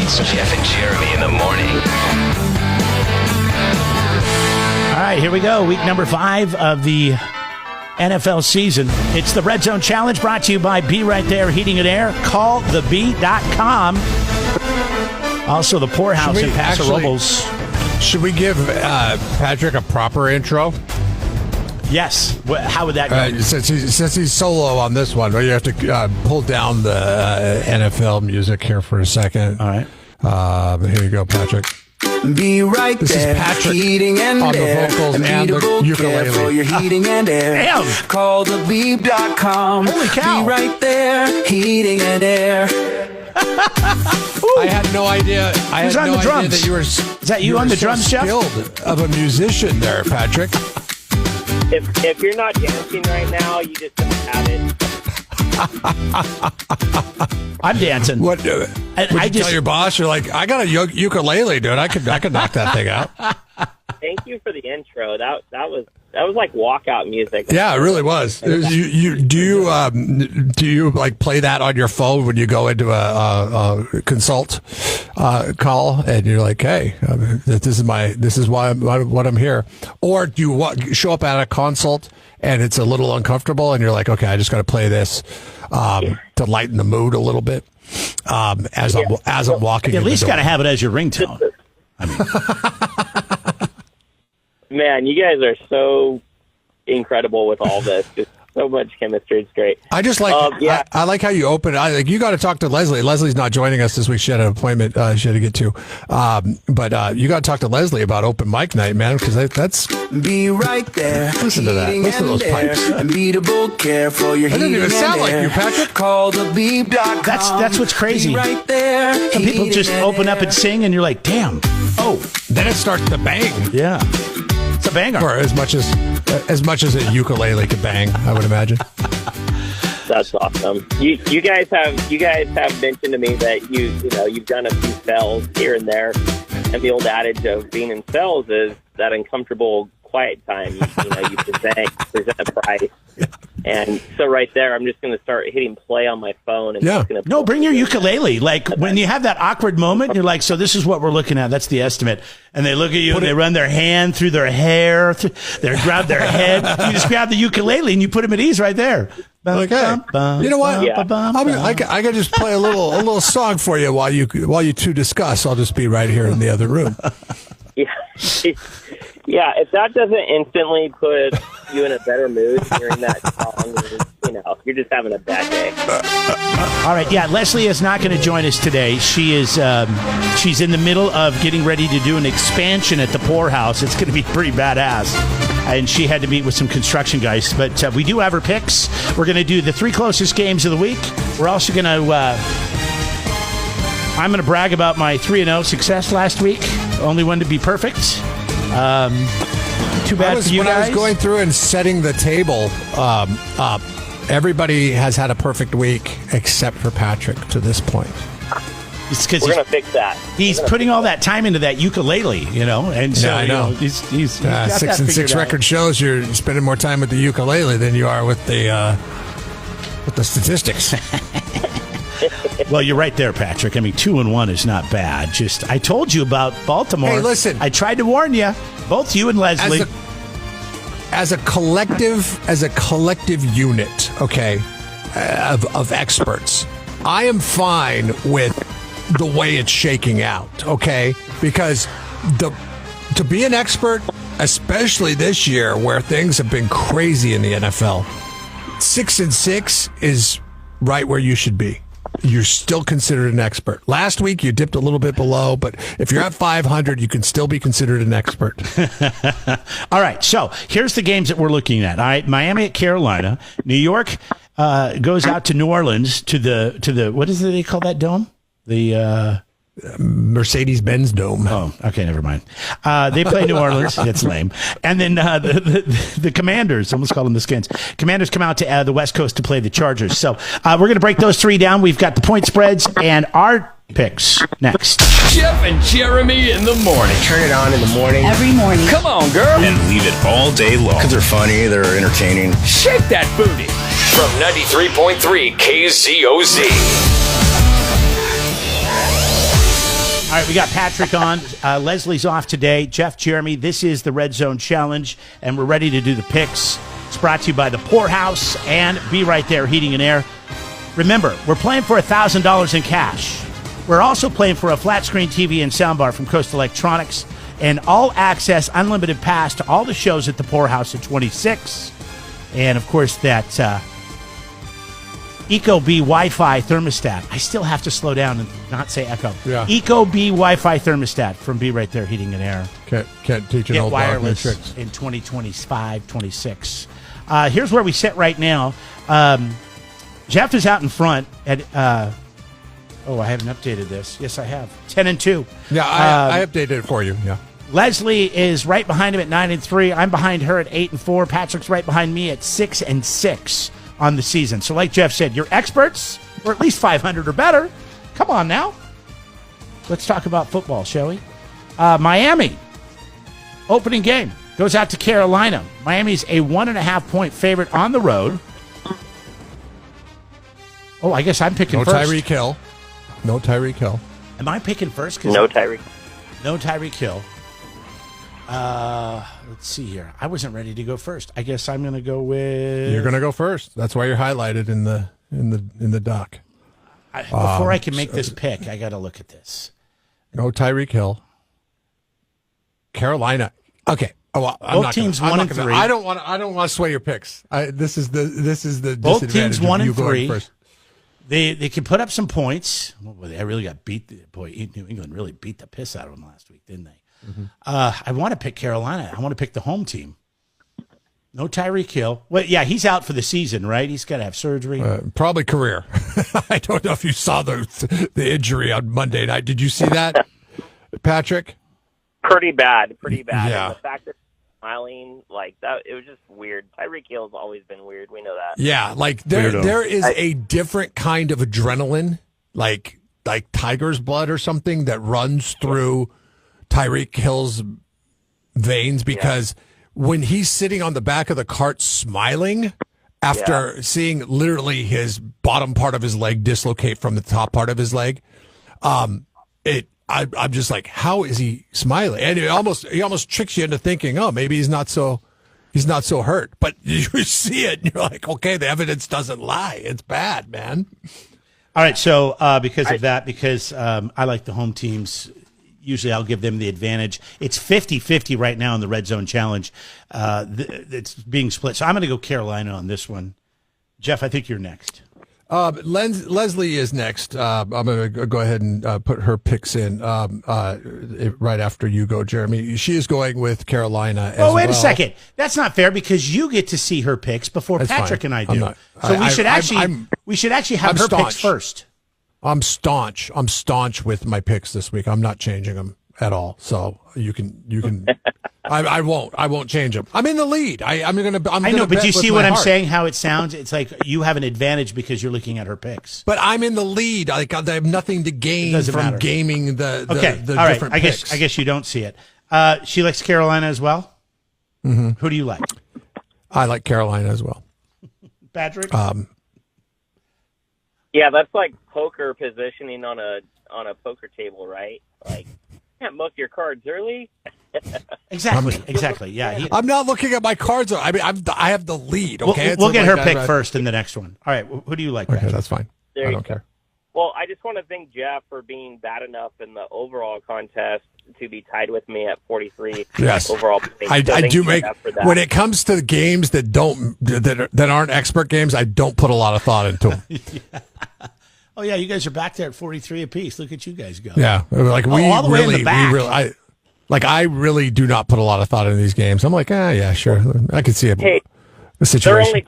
It's Jeff and Jeremy in the morning. All right, here we go. Week number 5 of the NFL season. It's the Red Zone Challenge brought to you by Be Right There Heating and Air. CallTheBee.com. Also, the Poorhouse in Paso Robles. Should we give Patrick a proper intro? Yes. How would that go? Since he's solo on this one, you have to pull down the NFL music here for a second. All right. Here you go, Patrick. Be right This there, is Patrick heating and on the air. vocals and the ukulele. For your heating and air. Damn. CallTheBee.com. Holy cow. Be right there, heating and air. I had no idea. Who's on the drums? That you were. Is that you on the drums, Jeff? Skilled of a musician there, Patrick. If you're not dancing right now, you just don't have it. I'm dancing. What? I just tell your boss, you're like, I got a ukulele, dude. I could knock that thing out. Thank you for the intro. That was like walkout music. Yeah, it really was. Do you like play that on your phone when you go into a consult call and you're like, hey, this is why what I'm here, or do you show up at a consult and it's a little uncomfortable and you're like, okay, I just got to play this to lighten the mood a little bit as I'm walking. You at least got to have it as your ringtone. Man, you guys are so incredible with all this. Just so much chemistry. It's great. I just like I like how you open. You got to talk to Leslie. Leslie's not joining us this week. She had an appointment she had to get to. But you got to talk to Leslie about open mic night, man, because that's. Be right there. Listen to that. Listen to those pipes. Unbeatable care for your That didn't heating even sound and like air. you, Patrick. CallTheBee.com. That's what's crazy. Be right there. Some people heating just and open up air. and sing, and you're like, damn. Oh, Then it starts to bang. yeah. It's a banger. Or as much as a ukulele could bang, I would imagine. That's awesome. You guys have mentioned to me that you've done a few spells here and there, and the old adage of being in spells is that uncomfortable quiet time. You present a price, and so right there, I'm just going to start hitting play on my phone. And Yeah. just gonna No, bring your ukulele. Like when you have that awkward moment, you're like, so this is what we're looking at. That's the estimate. And they look at you and they run their hand through their hair, they grab their head. You just grab the ukulele and you put them at ease right there. Okay. You know what? Yeah. I can just play a little song for you while you two discuss. I'll just be right here in the other room. Yeah. Yeah, if that doesn't instantly put you in a better mood hearing that song, you're just having a bad day. All right, yeah, Leslie is not going to join us today. She is she's in the middle of getting ready to do an expansion at the Poorhouse. It's going to be pretty badass. And she had to meet with some construction guys. But we do have her picks. We're going to do the 3 closest games of the week. We're also going to I'm going to brag about my 3-0 success last week. Only one to be perfect. Too bad for you when guys. I was going through and setting the table up, everybody has had a perfect week except for Patrick to this point. It's because We're going to fix that. he's putting all that time into that ukulele, and so Yeah, I know. he's got 6 that and 6 figured out. record shows you're spending more time with the ukulele than you are with the statistics. Well, you're right there, Patrick. I mean, 2-1 is not bad. Just I told you about Baltimore. Hey, listen. I tried to warn you, both you and Leslie. As a collective unit, okay, of experts, I am fine with the way it's shaking out, okay? Because to be an expert, especially this year where things have been crazy in the NFL, 6-6 is right where you should be. You're still considered an expert. Last week, you dipped a little bit below, but if you're at 500, you can still be considered an expert. All right, so here's the games that we're looking at. All right, Miami at Carolina. New York goes out to New Orleans to the what is it they call that dome? The Mercedes-Benz Dome. Oh, okay, never mind. They play New Orleans. It's lame. And then the Commanders, almost call them the Skins. Commanders come out to the West Coast to play the Chargers. So we're going to break those 3 down. We've got the point spreads and our picks next. Jeff and Jeremy in the morning. Turn it on in the morning. Every morning. Come on, girl. And leave it all day long. Because they're funny, they're entertaining. Shake that booty. From 93.3 KZOZ. All right, we got Patrick on. Leslie's off today. Jeff, Jeremy, this is the Red Zone Challenge, and we're ready to do the picks. It's brought to you by the Poorhouse and Be Right There Heating and Air. Remember, we're playing for $1,000 in cash. We're also playing for a flat screen TV and soundbar from Coast Electronics, and all access unlimited pass to all the shows at the Poorhouse at 26. And, of course, that Ecobee Wi-Fi thermostat. I still have to slow down and not say Echo. Yeah. Ecobee Wi-Fi thermostat from Be Right There Heating and Air. Can't teach an Get old dog new wireless tricks. in 2025, 26. Here's where we sit right now. Jeff is out in front at I haven't updated this. Yes, I have. 10-2. Yeah, I updated it for you. Yeah. Leslie is right behind him at 9-3. I'm behind her at 8-4. Patrick's right behind me at 6-6 on the season. So, like Jeff said, you're experts, or at least 500 or better. Come on now. Let's talk about football, shall we? Miami, opening game, goes out to Carolina. Miami's a 1.5-point favorite on the road. Oh, I guess I'm picking first. No Tyreek Hill. Am I picking first? No Tyreek. No Tyreek Hill. Let's see here. I wasn't ready to go first. I guess I'm going to go with. You're going to go first. That's why you're highlighted in the doc. Before I can make this pick, I got to look at this. No Tyreek Hill. Carolina. Okay. Oh, well, Both teams 1-3. I don't want to sway your picks. This is the Both disadvantage teams of you going 1-3. first. They can put up some points. Well, they really got beat. New England really beat the piss out of them last week, didn't they? Mm-hmm. I want to pick Carolina. I want to pick the home team. No Tyreek Hill. Well, yeah, he's out for the season, right? He's got to have surgery. Probably career. I don't know if you saw the injury on Monday night. Did you see that, Patrick? Pretty bad. Yeah. And the fact that smiling like that, it was just weird. Tyreek Hill's always been weird. We know that. Yeah, like there is a different kind of adrenaline, like tiger's blood or something that runs through Tyreek Hill's veins because when he's sitting on the back of the cart smiling after seeing literally his bottom part of his leg dislocate from the top part of his leg, I'm just like, how is he smiling? And he almost tricks you into thinking, oh, maybe he's not so hurt. But you see it, and you're like, okay, the evidence doesn't lie. It's bad, man. All right, so because I like the home teams, usually I'll give them the advantage. It's 50-50 right now in the Red Zone Challenge. It's being split. So I'm going to go Carolina on this one. Jeff, I think you're next. Leslie is next. I'm going to go ahead and put her picks in right after you go, Jeremy. She is going with Carolina as well. Oh, wait a second. That's not fair because you get to see her picks before That's Patrick fine. and I do. We should actually have her picks first. I'm staunch with my picks this week. I'm not changing them at all. So you can. I won't change them. I'm in the lead. I know, but you see what I'm saying? How it sounds? It's like you have an advantage because you're looking at her picks. But I'm in the lead. Like I have nothing to gain from gaming the all different right. picks. I guess you don't see it. She likes Carolina as well. Mm-hmm. Who do you like? I like Carolina as well. Patrick. Yeah, that's like poker positioning on a poker table, right? Like, you can't muck your cards early. Exactly. Yeah. I'm not looking at my cards. I mean, I have the lead. Okay, we'll get her pick first in the next one. All right. Who do you like? Okay, Patrick? that's fine. I don't care. Well, I just want to thank Jeff for being bad enough in the overall contest to be tied with me at 43. Yes, overall. I do make when it comes to games that aren't expert games. I don't put a lot of thought into them. Yeah. Oh yeah, you guys are back there at 43 apiece. Look at you guys go. Yeah, like all the way in the back. I really do not put a lot of thought into these games. I'm like, yeah, sure, I can see Hey, the situation.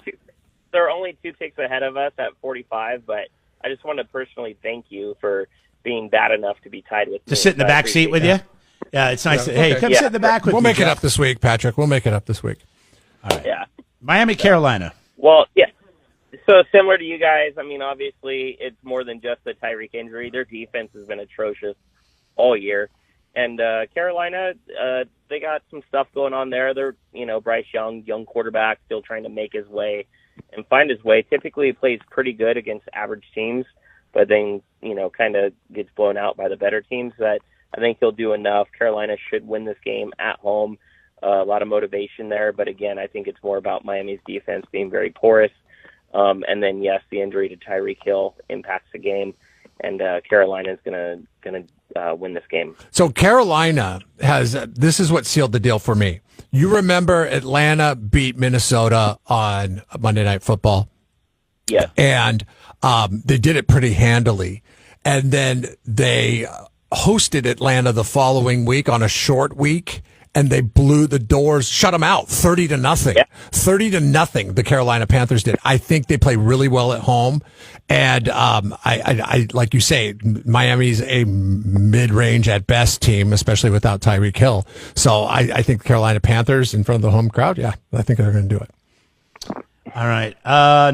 There are only two picks ahead of us at 45, but I just want to personally thank you for being bad enough to be tied with me. To sit in the back seat with you? Yeah, it's nice. Hey, come sit in the back with me. We'll make it up this week, Patrick. We'll make it up this week. All right. Yeah. Miami, Carolina. Well, yeah. So similar to you guys, I mean, obviously it's more than just the Tyreek injury. Their defense has been atrocious all year. And Carolina, they got some stuff going on there. They're, Bryce Young quarterback, still trying to make his way and find his way. Typically he plays pretty good against average teams, but then, kind of gets blown out by the better teams. But I think he'll do enough. Carolina should win this game at home. A lot of motivation there, but again, I think it's more about Miami's defense being very porous. And then, yes, the injury to Tyreek Hill impacts the game, and Carolina is gonna win this game. So Carolina has this is what sealed the deal for me. You remember Atlanta beat Minnesota on Monday Night Football? Yes. And they did it pretty handily. And then they hosted Atlanta the following week on a short week, and they blew the doors, shut them out 30-0. Yeah. 30-0, the Carolina Panthers did. I think they play really well at home. And I like you say, Miami's a mid-range at best team, especially without Tyreek Hill. So I think the Carolina Panthers in front of the home crowd, yeah, I think they're going to do it. All right.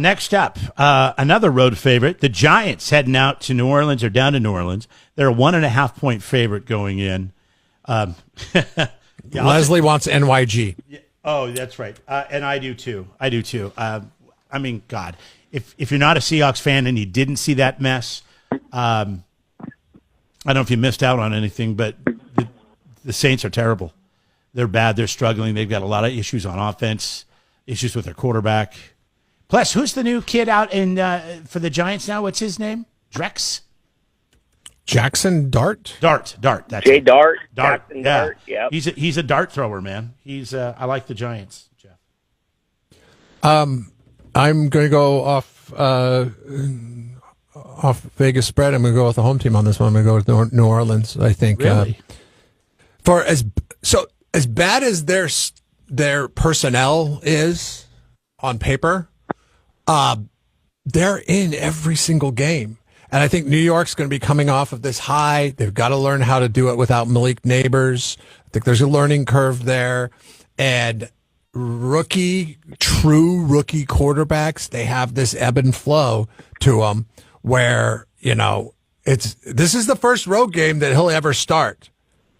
Next up, another road favorite. The Giants heading out to New Orleans or down to New Orleans. They're a 1.5-point favorite going in. Yeah, Leslie wants NYG. Oh, that's right. And I do too. I mean, God, if you're not a Seahawks fan and you didn't see that mess, I don't know if you missed out on anything, but the Saints are terrible. They're bad. They're struggling. They've got a lot of issues on offense, issues with their quarterback. Plus, who's the new kid out in for the Giants now? What's his name? Drex? Jackson Dart? Dart. That's Jay it. Dart. Dart. Jackson Yeah. Dart. Yep. He's a dart thrower, man. I like the Giants, Jeff. I'm going to go off Vegas spread. I'm going to go with the home team on this one. I'm going to go with New Orleans. I think Really? As bad as their personnel is on paper, they're in every single game. And I think New York's going to be coming off of this high. They've got to learn how to do it without Malik Neighbors. I think there's a learning curve there. And true rookie quarterbacks, they have this ebb and flow to them where, this is the first road game that he'll ever start.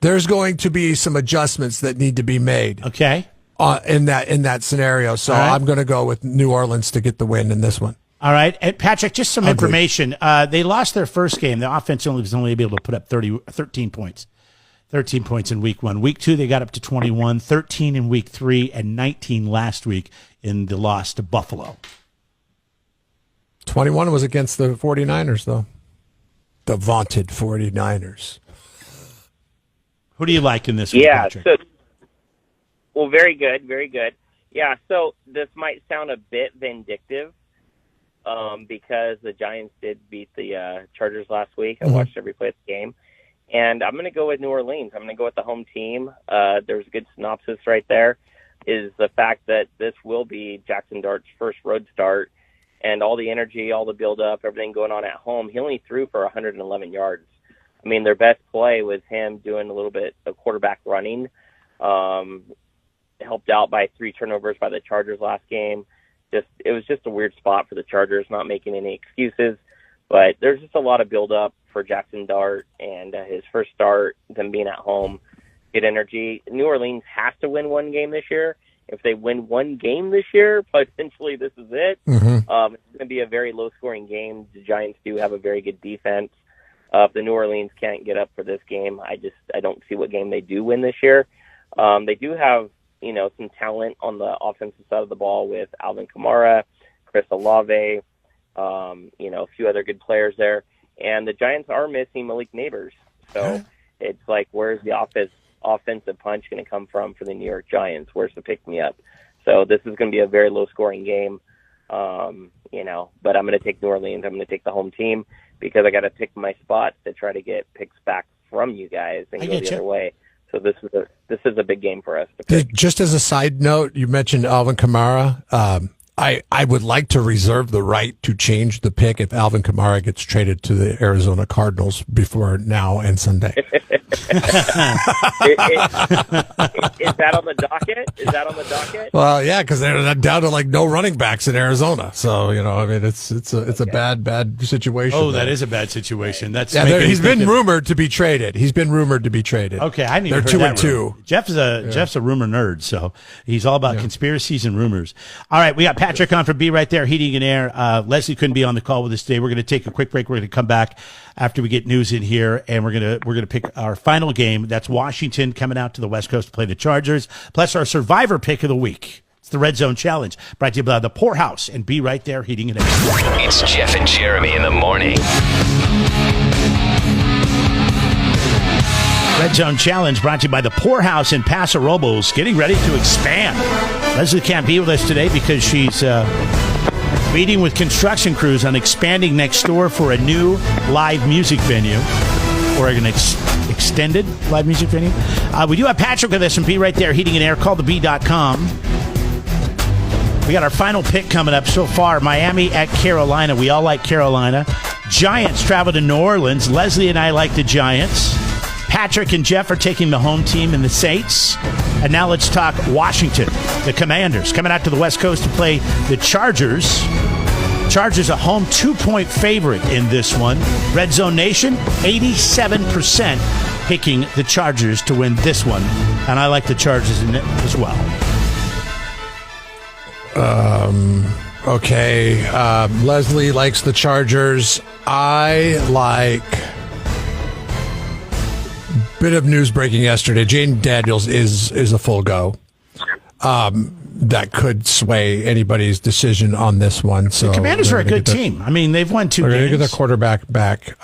There's going to be some adjustments that need to be made. Okay. In that scenario. So right. I'm going to go with New Orleans to get the win in this one. All right. And Patrick, just some information. They lost their first game. The offense was only able to put up 13 points. 13 points in week 1. Week 2, they got up to 21, 13 in week 3, and 19 last week in the loss to Buffalo. 21 was against the 49ers, though. The vaunted 49ers. Who do you like in this one, Yeah. Patrick? Well, very good. Very good. Yeah. So this might sound a bit vindictive. Because the Giants did beat the Chargers last week. I watched every play of the game. And I'm going to go with New Orleans. I'm going to go with the home team. There's a good synopsis right there, is the fact that this will be Jackson Dart's first road start, and all the energy, all the build-up, everything going on at home. He only threw for 111 yards. I mean, their best play was him doing a little bit of quarterback running, helped out by 3 turnovers by the Chargers last game. It was just a weird spot for the Chargers, not making any excuses. But there's just a lot of build-up for Jackson Dart and his first start, them being at home, good energy. New Orleans has to win one game this year. If they win one game this year, potentially this is it. It's going to be a very low-scoring game. The Giants do have a very good defense. If the New Orleans can't get up for this game, I don't see what game they do win this year. They do have some talent on the offensive side of the ball with Alvin Kamara, Chris Olave, a few other good players there. And the Giants are missing Malik Neighbors. So it's like, where's the offensive punch going to come from for the New York Giants? Where's the pick-me-up? So this is going to be a very low-scoring game, but I'm going to take New Orleans. I'm going to take the home team because I got to pick my spots to try to get picks back from you guys and go the other way. So this is a big game for us to pick. Just as a side note, you mentioned Alvin Kamara. I would like to reserve the right to change the pick if Alvin Kamara gets traded to the Arizona Cardinals before now and Sunday. Is that on the docket? Is that on the docket? Well, yeah, because they're down to like no running backs in Arizona. So it's a bad situation. Oh, that is a bad situation. That's he's been rumored to be traded. Okay, I didn't even They're heard 2-2. Jeff's a rumor nerd, so he's all about conspiracies and rumors. All right, we got Patrick on for Be Right There Heating and Air. Leslie couldn't be on the call with us today. We're going to take a quick break. We're going to come back after we get news in here, and we're going to pick our final game. That's Washington coming out to the West Coast to play the Chargers, plus our Survivor pick of the week. It's the Red Zone Challenge, brought to you by the Poorhouse and Be Right There Heating and Air. It's Jeff and Jeremy in the morning. Red Zone Challenge brought to you by the Poorhouse in Paso Robles, getting ready to expand. Leslie can't be with us today because she's meeting with construction crews on expanding next door for a new live music venue, or an extended live music venue. We do have Patrick with us from Be Right There Heating and Air. Call thebee.com. We got our final pick coming up so far. Miami at Carolina. We all like Carolina. Giants travel to New Orleans. Leslie and I like the Giants. Patrick and Jeff are taking the home team and the Saints. And now let's talk Washington, the Commanders, coming out to the West Coast to play the Chargers. Chargers a home 2-point favorite in this one. Red Zone Nation, 87% picking the Chargers to win this one. And I like the Chargers in it as well. Okay. Leslie likes the Chargers. I like... Bit of news breaking yesterday. Jane Daniels is a full go. That could sway anybody's decision on this one. So the Commanders are a good team. I mean, they've won 2 games. They're going to get their quarterback back.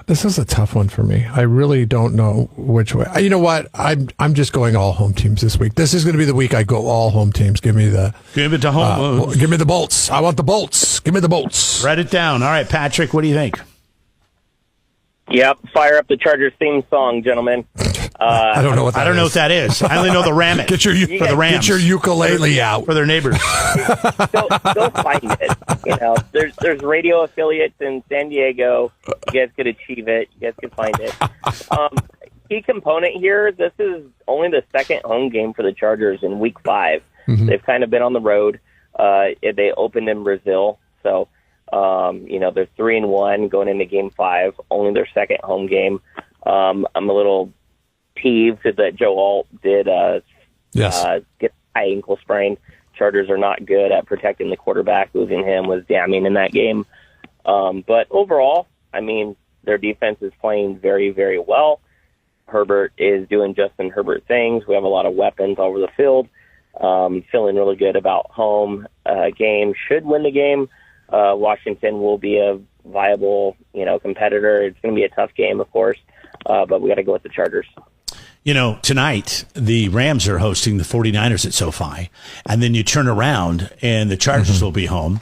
This is a tough one for me. I really don't know which way. You know what? I'm just going all home teams this week. This is going to be the week I go all home teams. Give me the home. Give me the Bolts. I want the Bolts. Give me the Bolts. Write it down. All right, Patrick, what do you think? Yep, fire up the Chargers theme song, gentlemen. I don't know what that I don't know what that is. I only know the Ramit. Get your ukulele out for their neighbors. Go find it. You know, there's radio affiliates in San Diego. You guys could achieve it. You guys could find it. Key component here. This is only the second home game for the Chargers in Week 5. Mm-hmm. They've kind of been on the road. They opened in Brazil, so. They're 3-1 going into Game 5, only their second home game. I'm a little peeved that Joe Alt did get high ankle sprain. Chargers are not good at protecting the quarterback. Losing him was damning in that game. But overall, I mean, their defense is playing very, very well. Herbert is doing Justin Herbert things. We have a lot of weapons all over the field. Feeling really good about home game. Should win the game. Washington will be a viable, competitor. It's going to be a tough game, of course, but we got to go with the Chargers. Tonight, the Rams are hosting the 49ers at SoFi, and then you turn around, and the Chargers will be home,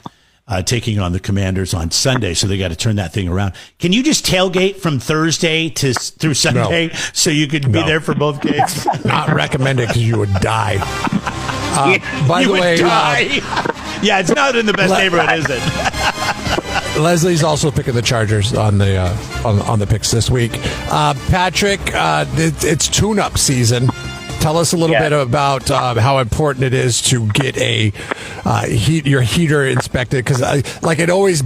taking on the Commanders on Sunday, so they got to turn that thing around. Can you just tailgate from Thursday through Sunday so you could be there for both games? Not recommended because you would die. By the way... yeah, it's not in the best neighborhood, is it? Leslie's also picking the Chargers on the picks this week. Patrick, it's tune-up season. Tell us a little bit about how important it is to get your heater inspected, because it always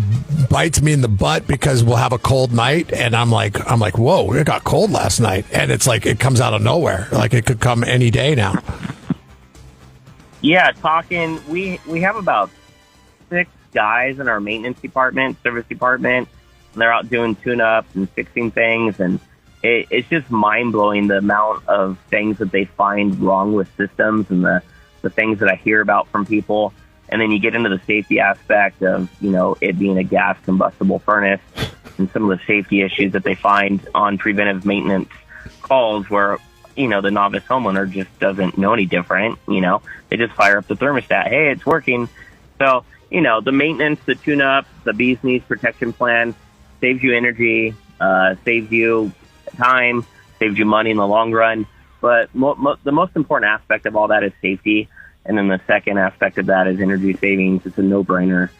bites me in the butt because we'll have a cold night and I'm like, whoa, it got cold last night, and it's like it comes out of nowhere, like it could come any day now. Yeah, we have about 6 guys in our maintenance department, service department, and they're out doing tune-ups and fixing things, and it's just mind-blowing the amount of things that they find wrong with systems and the things that I hear about from people. And then you get into the safety aspect of, it being a gas combustible furnace and some of the safety issues that they find on preventive maintenance calls where, the novice homeowner just doesn't know any different. They just fire up the thermostat. Hey, it's working. So, the maintenance, the tune-up, the bee's knees protection plan saves you energy, saves you time, saves you money in the long run. But the most important aspect of all that is safety. And then the second aspect of that is energy savings. It's a no-brainer.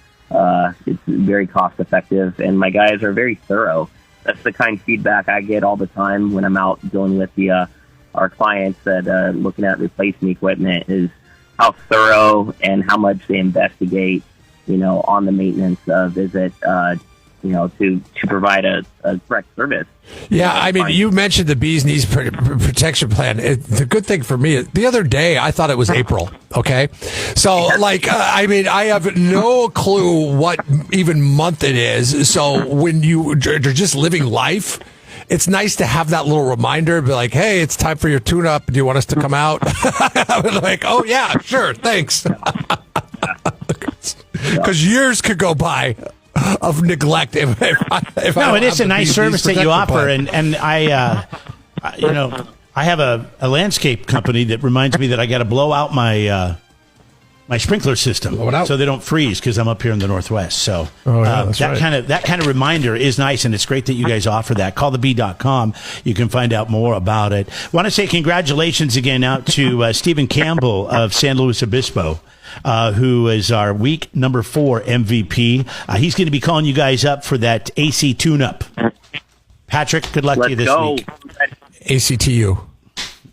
It's very cost-effective. And my guys are very thorough. That's the kind of feedback I get all the time when I'm out dealing with our clients that are looking at replacing equipment, is how thorough and how much they investigate, on the maintenance visit. to provide a correct service. Yeah, I mean, you mentioned the bee's knees protection plan. The good thing for me, the other day, I thought it was April, okay? So, I mean, I have no clue what even month it is. So when you're just living life, it's nice to have that little reminder, be like, hey, it's time for your tune-up. Do you want us to come out? I was like, oh, yeah, sure, thanks. Because years could go by of neglect. If it is a nice service that you offer, and I have a landscape company that reminds me that I got to blow out my sprinkler system so they don't freeze because I'm up here in the Northwest. So that kind of reminder is nice, and it's great that you guys offer that. Callthebee.com. You can find out more about it. Want to say congratulations again out to Stephen Campbell of San Luis Obispo. Who is our week number 4 MVP. He's going to be calling you guys up for that AC tune-up. Patrick, good luck to you this week. ACTU.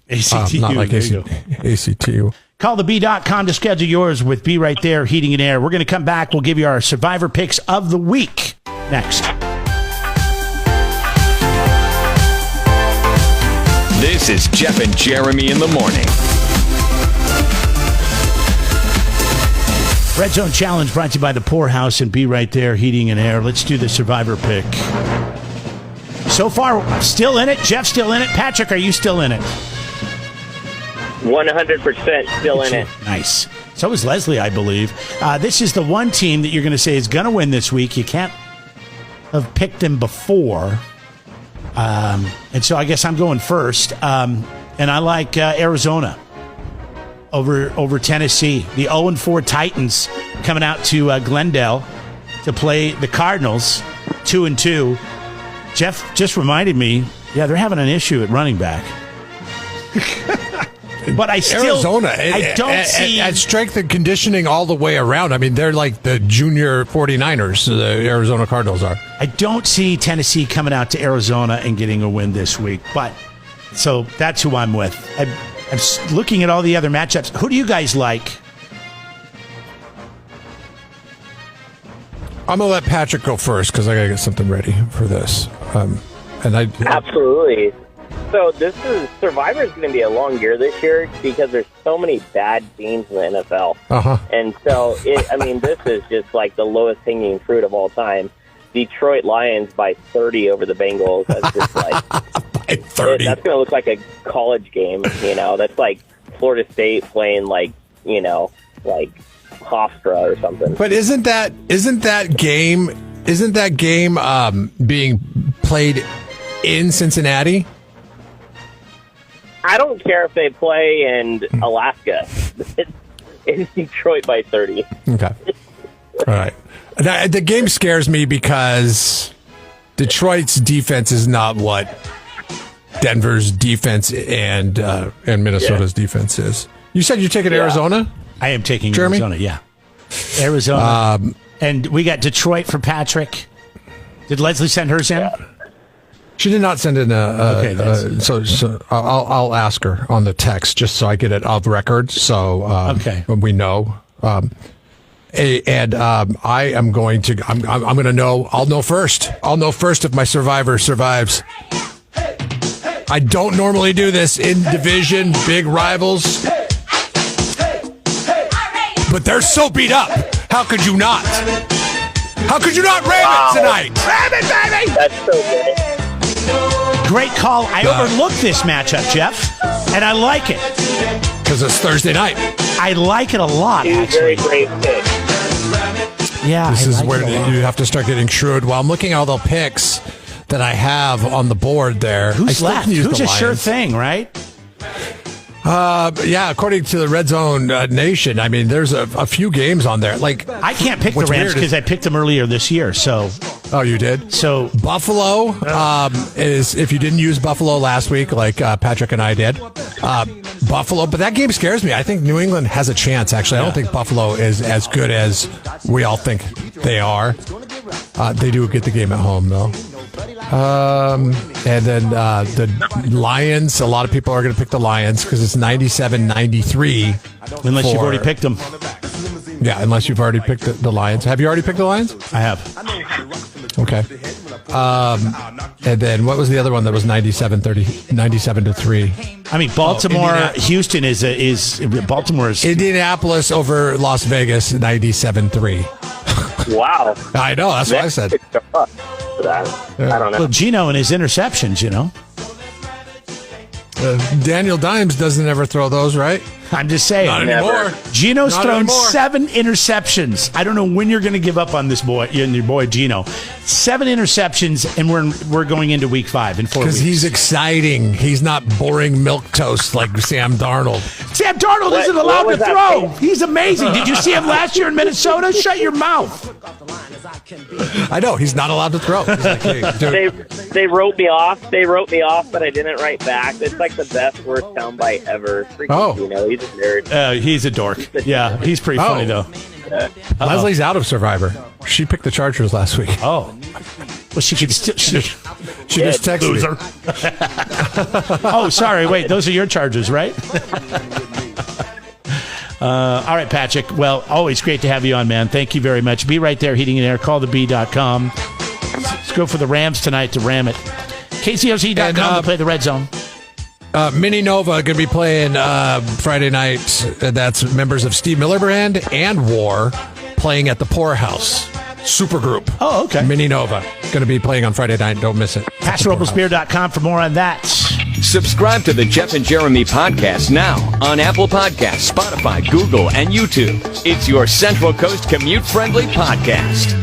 ACTU. Not like ACTU. Callthebee.com to schedule yours with Be Right There Heating and Air. We're going to come back. We'll give you our Survivor picks of the week next. This is Jeff and Jeremy in the morning. Red Zone Challenge brought to you by the Poorhouse and Be Right There Heating and Air. Let's do the Survivor pick. So far, still in it. Jeff still in it. Patrick, are you still in it? 100% still in it. Nice. So is Leslie, I believe. This is the one team that you're going to say is going to win this week. You can't have picked them before. And so I guess I'm going first. And I like Arizona over Tennessee. The 0-4 Titans coming out to Glendale to play the Cardinals, 2-2. Jeff just reminded me, they're having an issue at running back. But Arizona, I don't see at strength and conditioning all the way around. I mean, they're like the junior 49ers, the Arizona Cardinals are. I don't see Tennessee coming out to Arizona and getting a win this week. But so that's who I'm with. I'm looking at all the other matchups. Who do you guys like? I'm going to let Patrick go first because I got to get something ready for this. Absolutely. So Survivor is going to be a long year this year because there's so many bad teams in the NFL. Uh-huh. And so, this is just like the lowest hanging fruit of all time. Detroit Lions by 30 over the Bengals. That's just like by 30. That's going to look like a college game. That's like Florida State playing like Hofstra or something. But isn't that game being played in Cincinnati? I don't care if they play in Alaska. It's Detroit by 30. Okay. All right. The game scares me because Detroit's defense is not what Denver's defense and Minnesota's defense is. You said you're taking Arizona? I am taking Jeremy? Arizona, yeah. Arizona. And we got Detroit for Patrick. Did Leslie send hers in? She did not send in so I'll ask her on the text just so I get it off record. So we know. I am going to. I'm going to know. I'll know first. I'll know first if my survivor survives. I don't normally do this in division, big rivals, but they're so beat up. How could you not? How could you not ram it tonight? Ram it, baby! That's so good. Great call. I overlooked this matchup, Jeff, and I like it because it's Thursday night. I like it a lot. Actually, very great pick. Yeah, this is where you have to start getting shrewd. While I'm looking at all the picks that I have on the board there, who's left? Who's a sure thing, right? According to the Red Zone Nation, I mean, there's a few games on there. Like I can't pick the Rams because I picked them earlier this year. So, you did? So Buffalo is if you didn't use Buffalo last week, like Patrick and I did. Buffalo, but that game scares me. I think New England has a chance. Actually, I don't think Buffalo is as good as we all think they are. They do get the game at home though. And then the Lions, a lot of people are going to pick the Lions because it's 97-93. Unless you've already picked them. Yeah, unless you've already picked the Lions. Have you already picked the Lions? I have. Okay. And then what was the other one that was 97-3? I mean, Baltimore, Indianapolis. Houston is Baltimore's. Indianapolis over Las Vegas, 97-3. Wow. I know. That's what I said. For that. I don't know. Well, Gino and his interceptions, you know. Daniel Dimes doesn't ever throw those, right? I'm just saying. Not anymore. Gino's Not thrown anymore. 7 interceptions. I don't know when you're going to give up on this boy, your boy Gino. 7 interceptions, and we're going into week 5 in 4 weeks. Because he's exciting. He's not boring milquetoast like Sam Darnold. Sam Darnold What- isn't what allowed was to that throw. thing? He's amazing. Did you see him last year in Minnesota? Shut your mouth. I know. He's not allowed to throw. He's like, hey, dude. They wrote me off. They wrote me off, but I didn't write back. It's like the best worst soundbite ever. Freaking, Oh. you know, he's a nerd. He's a dork. Yeah, he's pretty funny, though. Leslie's out of Survivor. She picked the Chargers last week. Oh. Well, she could still... She just texted me. Oh, sorry. Wait, those are your Chargers, right? All right, Patrick. Well, always great to have you on, man. Thank you very much. Be right there, Heating and Air. Calltheb.com. Let's go for the Rams tonight to ram it. KCOC.com to play the Red Zone. Mini Nova going to be playing Friday night. That's members of Steve Miller Band and War playing at the Poorhouse Supergroup. Oh, okay. Mini Nova going to be playing on Friday night. Don't miss it. PastorOpalSpear.com for more on that. Subscribe to the Jeff and Jeremy podcast now on Apple Podcasts, Spotify, Google, and YouTube. It's your Central Coast commute-friendly podcast.